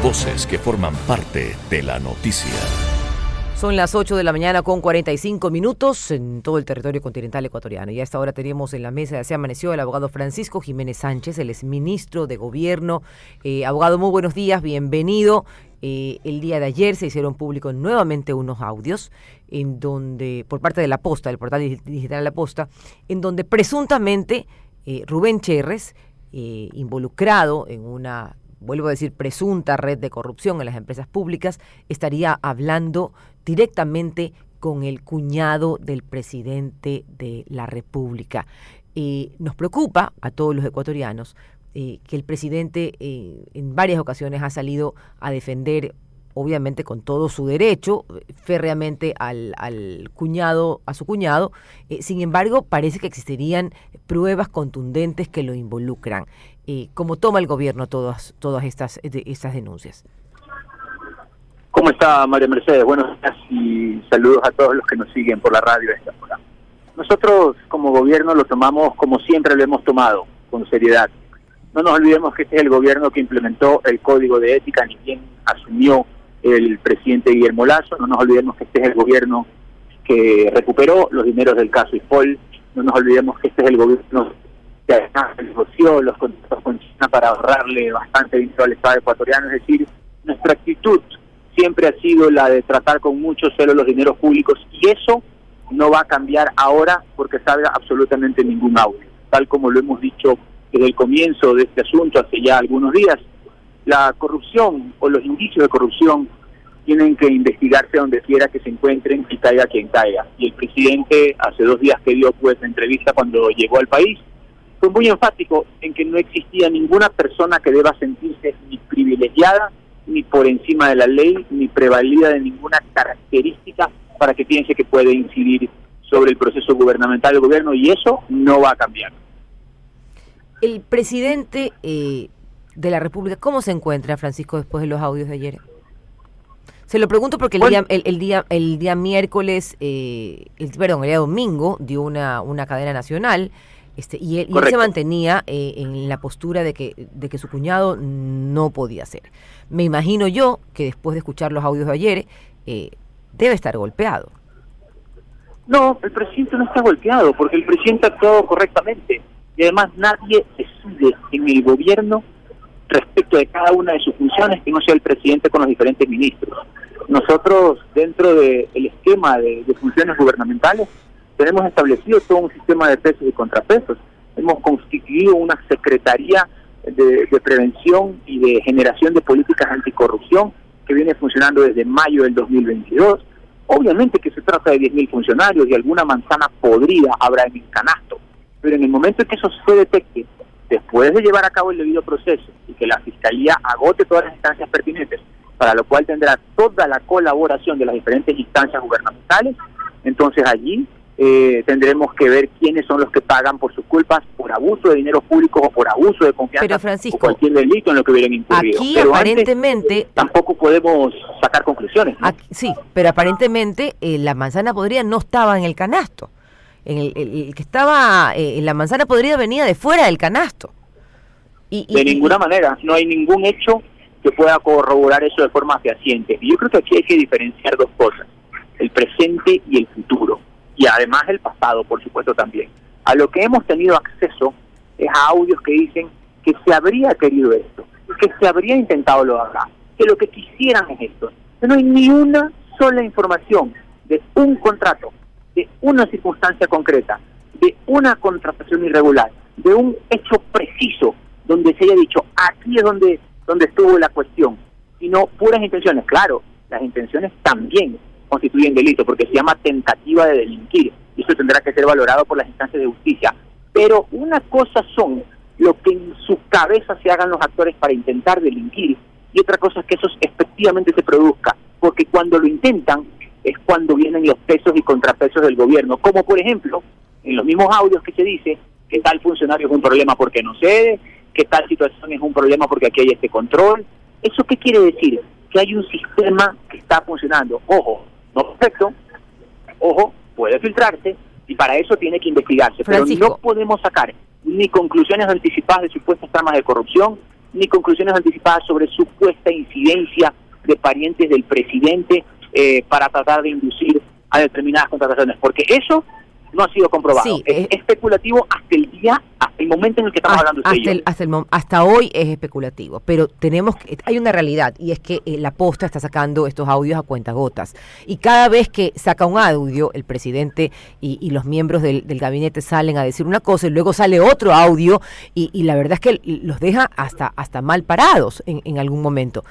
Voces que forman parte de la noticia. Son las 8 de la mañana con 45 minutos en todo el territorio continental ecuatoriano. Y a esta hora tenemos en la mesa, se amaneció el abogado Francisco Jiménez Sánchez, él es ministro de Gobierno. Abogado, muy buenos días, bienvenido. El día de ayer se hicieron públicos nuevamente unos audios en donde, por parte de La Posta, del portal digital La Posta, en donde presuntamente Rubén Cherres, involucrado en una, vuelvo a decir, presunta red de corrupción en las empresas públicas, estaría hablando directamente con el cuñado del presidente de la República. Nos preocupa a todos los ecuatorianos que el presidente en varias ocasiones ha salido a defender, obviamente con todo su derecho, férreamente al cuñado, a su cuñado. Sin embargo, parece que existirían pruebas contundentes que lo involucran. ¿Cómo toma el gobierno todas estas denuncias? ¿Cómo está, María Mercedes? Buenos días y saludos a todos los que nos siguen por la radio a esta hora. Nosotros como gobierno lo tomamos como siempre lo hemos tomado, con seriedad. No nos olvidemos que este es el gobierno que implementó el Código de Ética, ni bien asumió el presidente Guillermo Lasso. No nos olvidemos que este es el gobierno que recuperó los dineros del caso IPOL. No nos olvidemos que este es el gobierno que además negoció los contratos con China para ahorrarle bastante dinero al Estado ecuatoriano. Es decir, nuestra actitud siempre ha sido la de tratar con mucho celo los dineros públicos, y eso no va a cambiar ahora porque salga absolutamente ningún audio. Tal como lo hemos dicho desde el comienzo de este asunto, hace ya algunos días, la corrupción o los indicios de corrupción tienen que investigarse donde quiera que se encuentren y caiga quien caiga. Y el presidente, hace 2 días que dio pues la entrevista cuando llegó al país, fue muy enfático en que no existía ninguna persona que deba sentirse ni privilegiada, ni por encima de la ley, ni prevalida de ninguna característica para que piense que puede incidir sobre el proceso gubernamental del gobierno, y eso no va a cambiar. El presidente de la República, ¿cómo se encuentra, Francisco, después de los audios de ayer? Se lo pregunto porque el día miércoles, el día domingo, dio una cadena nacional, y él se mantenía en la postura de que su cuñado no podía ser. Me imagino yo que después de escuchar los audios de ayer, debe estar golpeado. No, el presidente no está golpeado porque el presidente ha actuado correctamente. Y además nadie decide en el gobierno respecto de cada una de sus funciones que no sea el presidente con los diferentes ministros. Nosotros, dentro del esquema de funciones gubernamentales, tenemos establecido todo un sistema de pesos y contrapesos. Hemos constituido una secretaría de prevención y de generación de políticas anticorrupción que viene funcionando desde mayo del 2022. Obviamente que se trata de 10.000 funcionarios y alguna manzana podrida habrá en el canasto. Pero en el momento en que eso se detecte, después de llevar a cabo el debido proceso y que la Fiscalía agote todas las instancias pertinentes, para lo cual tendrá toda la colaboración de las diferentes instancias gubernamentales, entonces allí tendremos que ver quiénes son los que pagan por sus culpas, por abuso de dinero público o por abuso de confianza, pero Francisco, o cualquier delito en lo que hubieran incurrido. Aquí pero aparentemente tampoco podemos sacar conclusiones, ¿no? Sí, pero aparentemente la manzana podrida no estaba en el canasto. El que estaba en la manzana podrida venía de fuera del canasto. De ninguna manera, no hay ningún hecho que pueda corroborar eso de forma fehaciente. Y yo creo que aquí hay que diferenciar 2 cosas, el presente y el futuro, y además el pasado, por supuesto, también. A lo que hemos tenido acceso es a audios que dicen que se habría querido esto, que se habría intentado lo de acá, que lo que quisieran es esto. No hay ni una sola información de un contrato, de una circunstancia concreta, de una contratación irregular, de un hecho preciso donde se haya dicho aquí es donde estuvo la cuestión, sino puras intenciones. Claro, las intenciones también constituyen delito porque se llama tentativa de delinquir y eso tendrá que ser valorado por las instancias de justicia. Pero una cosa son lo que en su cabeza se hagan los actores para intentar delinquir y otra cosa es que eso efectivamente se produzca, porque cuando lo intentan es cuando vienen los pesos y contrapesos del gobierno, como por ejemplo, en los mismos audios que se dice que tal funcionario es un problema porque no cede, que tal situación es un problema porque aquí hay este control. ¿Eso qué quiere decir? Que hay un sistema que está funcionando. Ojo, no perfecto, ojo, puede filtrarse y para eso tiene que investigarse. Francisco, pero no podemos sacar ni conclusiones anticipadas de supuestas tramas de corrupción, ni conclusiones anticipadas sobre supuesta incidencia de parientes del presidente para tratar de inducir a determinadas contrataciones, porque eso no ha sido comprobado. Sí, es especulativo hasta el momento en el que estamos hablando de ello. Hasta hoy es especulativo, pero hay una realidad, y es que la Posta está sacando estos audios a cuentagotas, y cada vez que saca un audio, el presidente y los miembros del gabinete salen a decir una cosa, y luego sale otro audio, y la verdad es que los deja hasta mal parados en algún momento.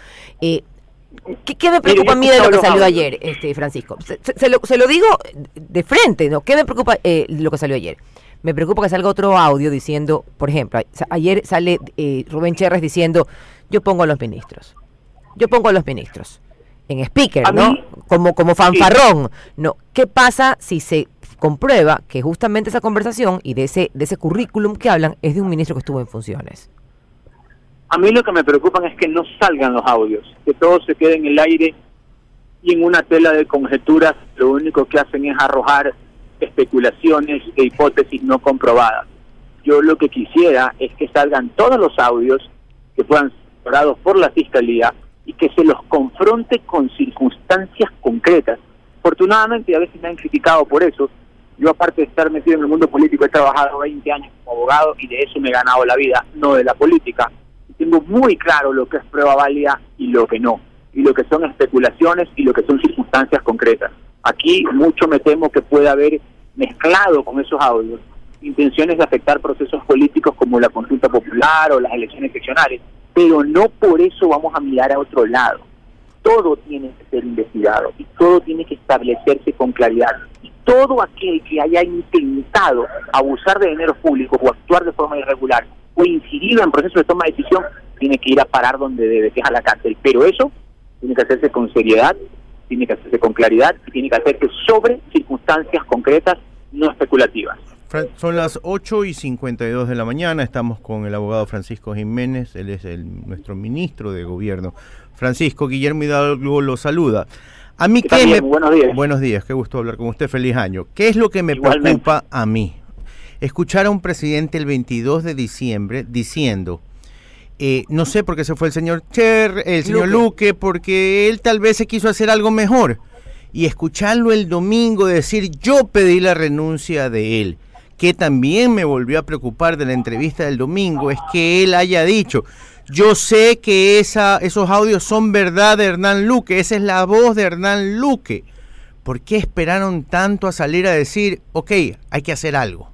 ¿Qué me preocupa a mí de lo que salió ayer, Francisco? Se lo digo de frente, ¿no? ¿Qué me preocupa lo que salió ayer? Me preocupa que salga otro audio diciendo, por ejemplo, ayer sale Rubén Cherres diciendo, yo pongo a los ministros. En speaker, ¿no? Como fanfarrón. Sí. No, ¿qué pasa si se comprueba que justamente esa conversación y de ese currículum que hablan es de un ministro que estuvo en funciones? A mí lo que me preocupa es que no salgan los audios, que todo se quede en el aire y en una tela de conjeturas. Lo único que hacen es arrojar especulaciones e hipótesis no comprobadas. Yo lo que quisiera es que salgan todos los audios que puedan ser explorados por la Fiscalía y que se los confronte con circunstancias concretas. Afortunadamente, a veces me han criticado por eso. Yo, aparte de estar metido en el mundo político, he trabajado 20 años como abogado y de eso me he ganado la vida, no de la política. Tengo muy claro lo que es prueba válida y lo que no, y lo que son especulaciones y lo que son circunstancias concretas. Aquí mucho me temo que puede haber mezclado con esos audios intenciones de afectar procesos políticos como la consulta popular o las elecciones seccionales, pero no por eso vamos a mirar a otro lado. Todo tiene que ser investigado y todo tiene que establecerse con claridad. Y todo aquel que haya intentado abusar de dinero público o actuar de forma irregular o incidido en procesos de toma de decisión, tiene que ir a parar donde debe, que es a la cárcel. Pero eso tiene que hacerse con seriedad, tiene que hacerse con claridad y tiene que hacerse sobre circunstancias concretas, no especulativas. Son las 8:52 de la mañana, estamos con el abogado Francisco Jiménez, él es nuestro ministro de Gobierno. Francisco, Guillermo Hidalgo lo saluda. A mí Buenos días. Buenos días, qué gusto hablar con usted, feliz año. ¿Qué es lo que me preocupa a mí? Escuchar a un presidente el 22 de diciembre diciendo, no sé por qué se fue el señor señor Luque, porque él tal vez se quiso hacer algo mejor. Y escucharlo el domingo decir, yo pedí la renuncia de él. Que también me volvió a preocupar de la entrevista del domingo, es que él haya dicho, yo sé que esos audios son verdad de Hernán Luque, esa es la voz de Hernán Luque. ¿Por qué esperaron tanto a salir a decir, ok, hay que hacer algo?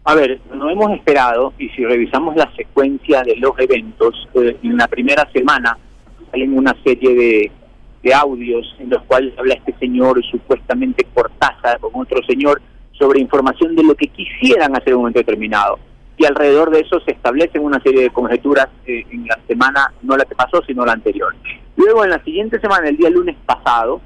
A ver, no hemos esperado, y si revisamos la secuencia de los eventos, en la primera semana salen una serie de audios en los cuales habla este señor supuestamente Cortázar con otro señor sobre información de lo que quisieran hacer en un momento determinado. Y alrededor de eso se establecen una serie de conjeturas en la semana, no la que pasó, sino la anterior. Luego, en la siguiente semana, el día lunes pasado,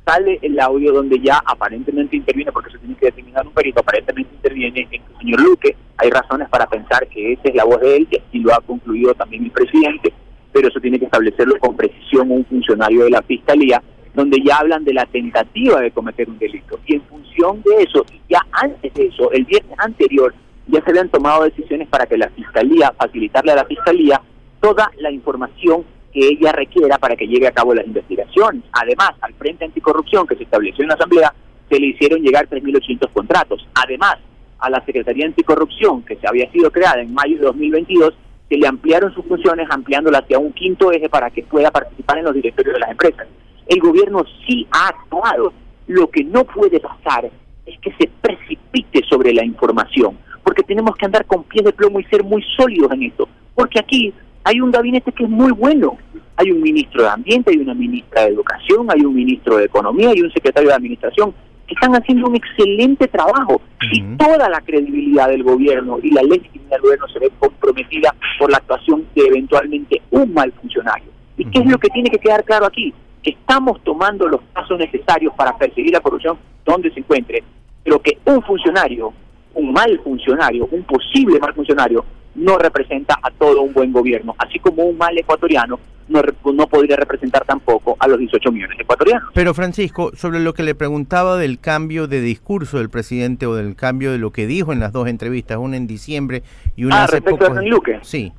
sale el audio donde ya aparentemente interviene, porque se tiene que determinar un perito, aparentemente interviene el señor Luque. Hay razones para pensar que esa es la voz de él, y así lo ha concluido también el presidente, pero eso tiene que establecerlo con precisión un funcionario de la Fiscalía, donde ya hablan de la tentativa de cometer un delito. Y en función de eso, y ya antes de eso, el viernes anterior, ya se habían tomado decisiones para que la Fiscalía, facilitarle a la Fiscalía toda la información que ella requiera para que lleve a cabo las investigaciones. Además, al Frente Anticorrupción que se estableció en la Asamblea, se le hicieron llegar 3.800 contratos. Además, a la Secretaría Anticorrupción, que se había sido creada en mayo de 2022, se le ampliaron sus funciones, ampliándola hacia un quinto eje para que pueda participar en los directorios de las empresas. El gobierno sí ha actuado. Lo que no puede pasar es que se precipite sobre la información, porque tenemos que andar con pies de plomo y ser muy sólidos en esto, porque aquí hay un gabinete que es muy bueno. Hay un ministro de Ambiente, hay una ministra de Educación, hay un ministro de Economía y un secretario de Administración que están haciendo un excelente trabajo. Y toda la credibilidad del gobierno y la legitimidad del gobierno se ve comprometida por la actuación de eventualmente un mal funcionario. ¿Y qué es lo que tiene que quedar claro aquí? Que estamos tomando los pasos necesarios para perseguir la corrupción donde se encuentre, pero que un funcionario, un mal funcionario, un posible mal funcionario, no representa a todo un buen gobierno, así como un mal ecuatoriano no podría representar tampoco a los 18 millones de ecuatorianos. Pero Francisco, sobre lo que le preguntaba del cambio de discurso del presidente o del cambio de lo que dijo en las dos entrevistas, una en diciembre y una hace respecto poco. a Hernán Luque. Sí.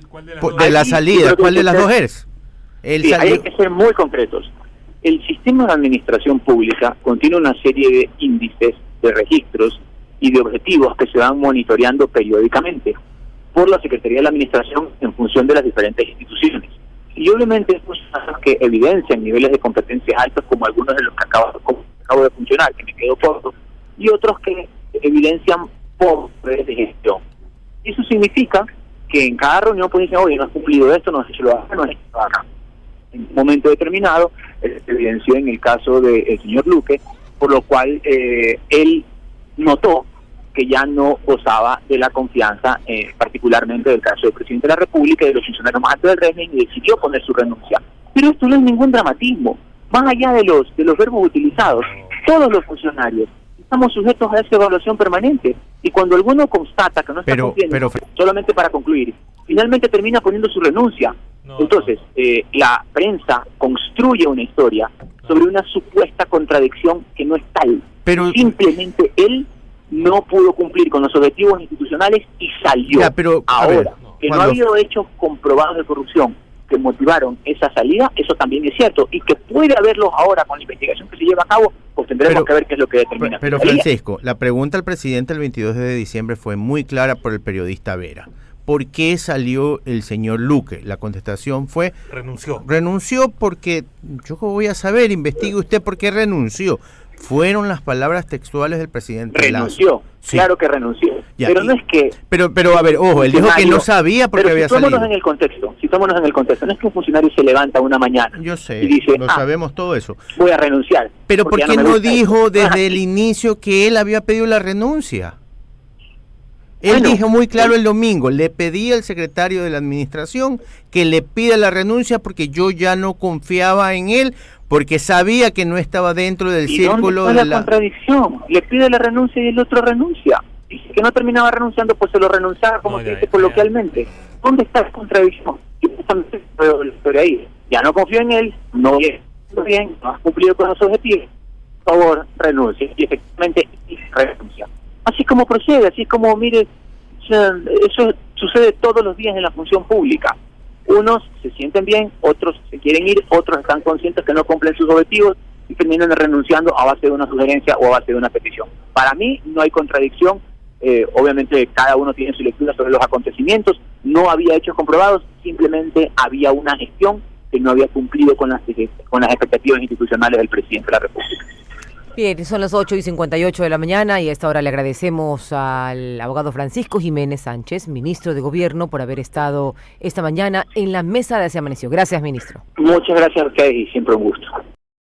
¿Cuál de las de la salida, ¿cuál de las dos es? Sí, hay que ser muy concretos. El sistema de administración pública contiene una serie de índices, de registros y de objetivos que se van monitoreando periódicamente por la Secretaría de la Administración en función de las diferentes instituciones. Y obviamente estos casos que evidencian niveles de competencias altos, como algunos de los que acabo de funcionar, que me quedo corto, y otros que evidencian pobres de gestión. Eso significa que en cada reunión pues dicen, oye, no has cumplido esto, no has hecho lo acá, no has hecho lo acá. En un momento determinado, se evidenció en el caso del señor Luque, por lo cual él notó que ya no gozaba de la confianza, particularmente del caso del presidente de la República y de los funcionarios más altos del régimen, y decidió poner su renuncia. Pero esto no es ningún dramatismo. Más allá de los verbos utilizados, todos los funcionarios estamos sujetos a esa evaluación permanente, y cuando alguno constata que no está cumpliendo, solamente para concluir, finalmente termina poniendo su renuncia. Entonces, la prensa construye una historia sobre una supuesta contradicción que no es tal. Pero simplemente él no pudo cumplir con los objetivos institucionales y salió. Ahora, que no ha habido hechos comprobados de corrupción que motivaron esa salida, eso también es cierto, y que puede haberlos ahora con la investigación que se lleva a cabo, pues tendremos que ver qué es lo que determina. Pero Francisco, la pregunta al presidente el 22 de diciembre fue muy clara por el periodista Vera. ¿Por qué salió el señor Luque? La contestación fue... Renunció porque, yo voy a saber, investigue usted por qué renunció. Fueron las palabras textuales del presidente Renunció, Lazo. Sí. Claro que renunció. Ya, pero no es que... Pero a ver, ojo, él dijo que no sabía por qué había salido. Situémonos en el contexto, no es que un funcionario se levanta una mañana y dice, sabemos todo eso. Voy a renunciar. Pero ¿por qué no dijo desde el inicio que él había pedido la renuncia? Él dijo muy claro el domingo, le pedí al secretario de la administración que le pida la renuncia porque yo ya no confiaba en él, porque sabía que no estaba dentro del círculo de la contradicción. Le pide la renuncia y el otro renuncia. Y si que no terminaba renunciando, pues se lo renunciaba, como se dice coloquialmente. ¿Dónde está la contradicción? Por ahí. Ya no confío en él, no has cumplido con los objetivos, por favor, renuncia. Y efectivamente, renuncia. Así como procede, así como, mire, eso sucede todos los días en la función pública. Unos se sienten bien, otros se quieren ir, otros están conscientes que no cumplen sus objetivos y terminan renunciando a base de una sugerencia o a base de una petición. Para mí no hay contradicción, obviamente cada uno tiene su lectura sobre los acontecimientos, no había hechos comprobados, simplemente había una gestión que no había cumplido con las expectativas institucionales del presidente de la República. Bien, son las 8:58 de la mañana y a esta hora le agradecemos al abogado Francisco Jiménez Sánchez, ministro de Gobierno, por haber estado esta mañana en la mesa de Así Amaneció. Gracias, ministro. Muchas gracias a ustedes y siempre un gusto.